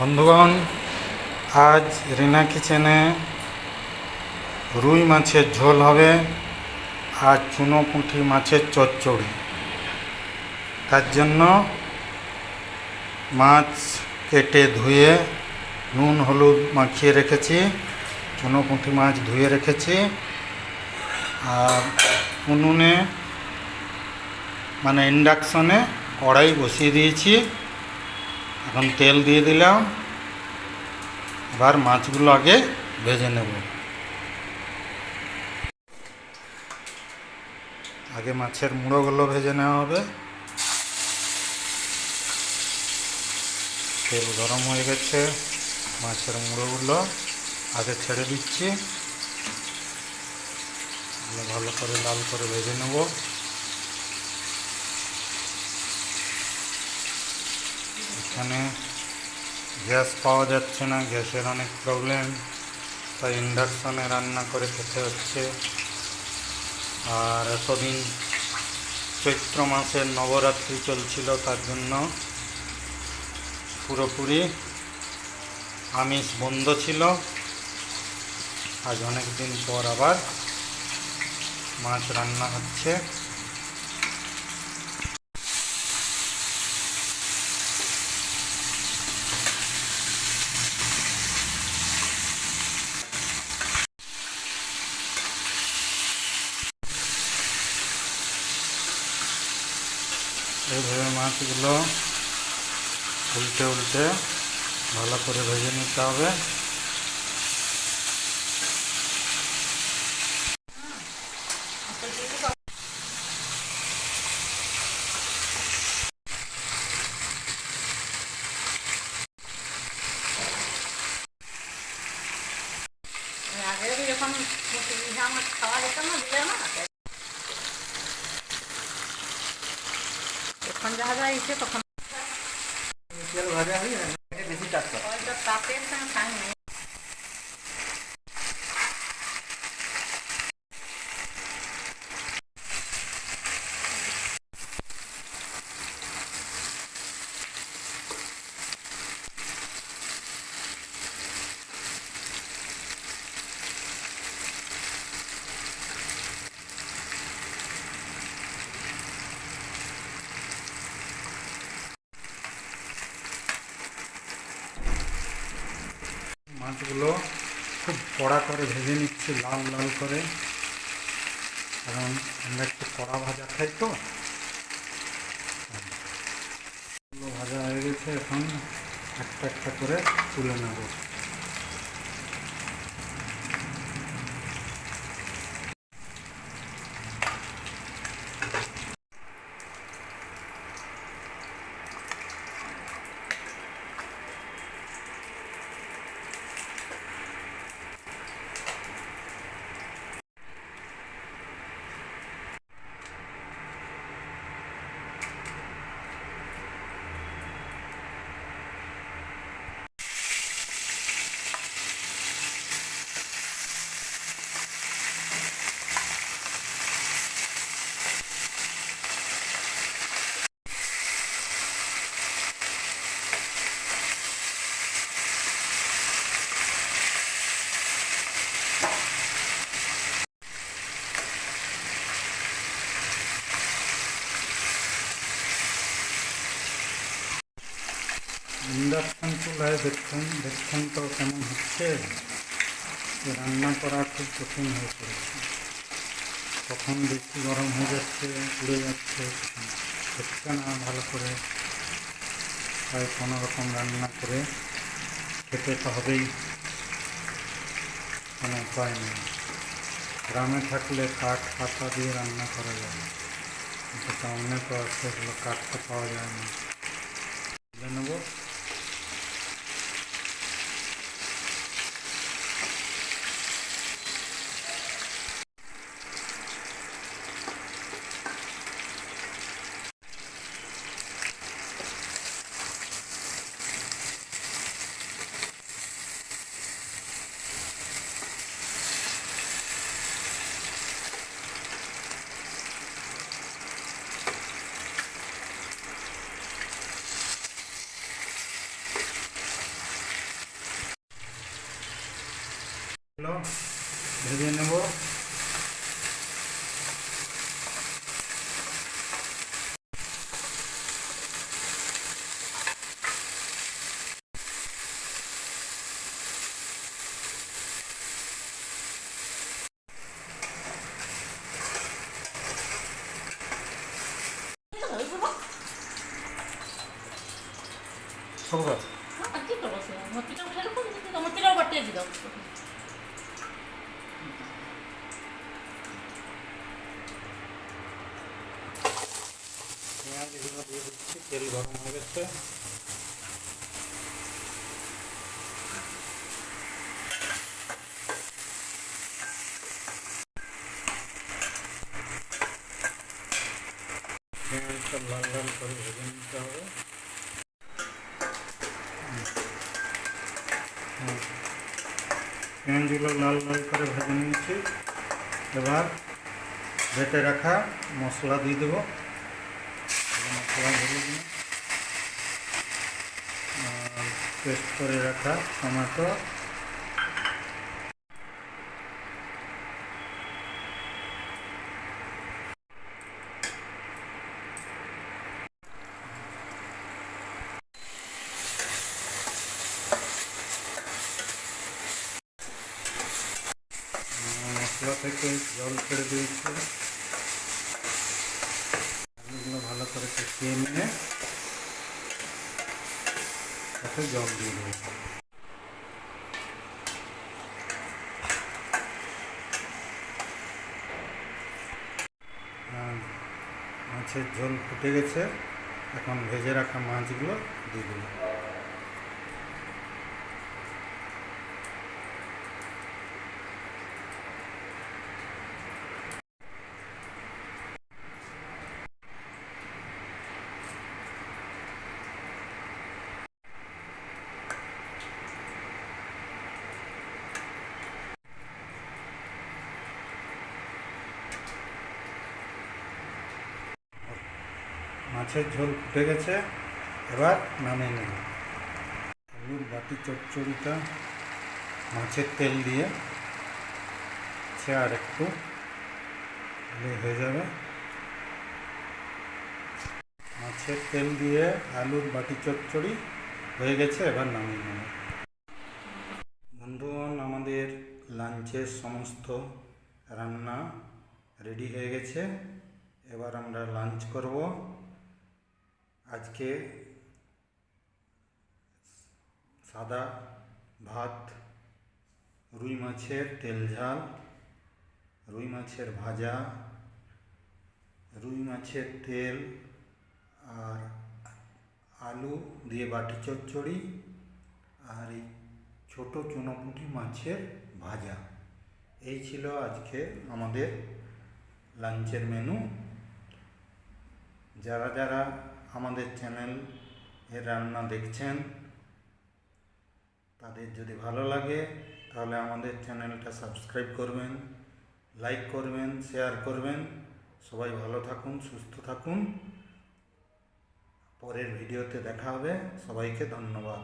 বন্ধুগণ, আজ রিনা কিচেনে রুই মাছের ঝোল হবে আর চুনো পুঁটি মাছের চচ্চড়ি। তার জন্য মাছ কেটে ধুয়ে নুন হলুদ মাখিয়ে রেখেছি, চুনো পুঁটি মাছ ধুয়ে রেখেছি। আর উনুনে ইন্ডাকশনে কড়াই বসিয়ে দিয়েছি। এখন তেল দিয়ে দিলাম। এবার মাছগুলো আগে ভেজে নেব। আগে মাছের মুড়োগুলো ভেজে নেওয়া হবে। তেল গরম হয়ে গেছে, মাছের মুড়োগুলো আগে ছেড়ে দিচ্ছি। ভালো করে লাল করে ভেজে নেব। এখানে গ্যাস পাওয়া যাচ্ছে না, গ্যাসের অনেক প্রবলেম, তাই ইন্ডাকশনে রান্না করে খেতে হচ্ছে। আর এতদিন চৈত্র মাসের নবরাত্রি চলছিল, তার জন্য পুরোপুরি আমিষ বন্ধ ছিল। আজ অনেক দিন পর আবার মাছ রান্না হচ্ছে। এইভাবে মাছগুলো উল্টে উল্টে ভালো করে ভেজে নিতে হবে। এখন যাহা যা ইচ্ছে তখন তেল ভাজা হয়ে বেশি টাটকা। তাপের সঙ্গে মাছগুলো খুব কড়া করে ভেজে নিচ্ছি, লাল লাল করে, কারণ আমরা একটু কড়া ভাজা খাই তো। ভাজা হয়ে গেছে, এখন একটা একটা করে তুলে নেব। ইন্ডাকশান চুলায় দেখছেন তো কেমন হচ্ছে। রান্না করা খুব কঠিন হয়ে পড়েছে। কখন বেশি গরম হয়ে যাচ্ছে, পুড়ে যাচ্ছে, হচ্ছে না ভালো করে। তাই কোনো রকম রান্না করে খেতে তো হবেই, কোনো উপায় নেই। গ্রামে থাকলে কাঠ পাতা দিয়ে রান্না করা যায়, কিন্তু টাউনে তো সেগুলো কাঠটা পাওয়া যায় না। তুলে নেব। হলো ভেজে নেব। সব গাছ কি করবো সে মতিটাও ফেলে মতিটাও বাটিয়ে দিল। পেঁয়াজ এগুলো দিয়ে দিচ্ছি, তেল গরম হয়ে গেছে। পেঁয়াজটা লাল লাল করে ভেজে নিতে হবে। পেঁয়াজগুলো লাল লাল করে ভেজে নিয়েছি। এবার বেটে রাখা মশলা দিয়ে দেবো। মশলা ধরে দিন, পেস্ট করে রাখা টমেটো, মশলা থেকে জল ছেড়ে দিয়েছি। আলুগুলো ভালো করে কষিয়ে নিয়ে তাতে জল দিয়ে দেবো। মাছের ঝোল ফুটে গেছে, এখন ভেজে রাখা মাছগুলো দিয়ে দেবো। মাছের ঝোল ফুটে গেছে, এবার নামিয়ে নেব। আলুর বাটি চচ্চড়িটা মাছের তেল দিয়ে আর একটু হয়ে যাবে। মাছের তেল দিয়ে আলুর বাটি চচ্চড়ি হয়ে গেছে, এবার নামিয়ে নেব। বন্ধুগণ, আমাদের লাঞ্চের সমস্ত রান্না রেডি হয়ে গেছে। এবার আমরা লাঞ্চ করব। আজকে সাদা ভাত, রুই মাছের তেল ঝাল, রুই মাছের ভাজা, রুই মাছের তেল আর আলু দিয়ে বাটি চচ্চড়ি, আর এই ছোটো চুনোপুঁটি মাছের ভাজা। এই ছিল আজকে আমাদের লাঞ্চের মেনু। যারা যারা আমাদের চ্যানেল এর রান্না দেখছেন, তাদের যদি ভালো লাগে তাহলে আমাদের চ্যানেলটা সাবস্ক্রাইব করবেন, লাইক করবেন, শেয়ার করবেন। সবাই ভালো থাকুন, সুস্থ থাকুন। পরের ভিডিওতে দেখা হবে। সবাইকে ধন্যবাদ।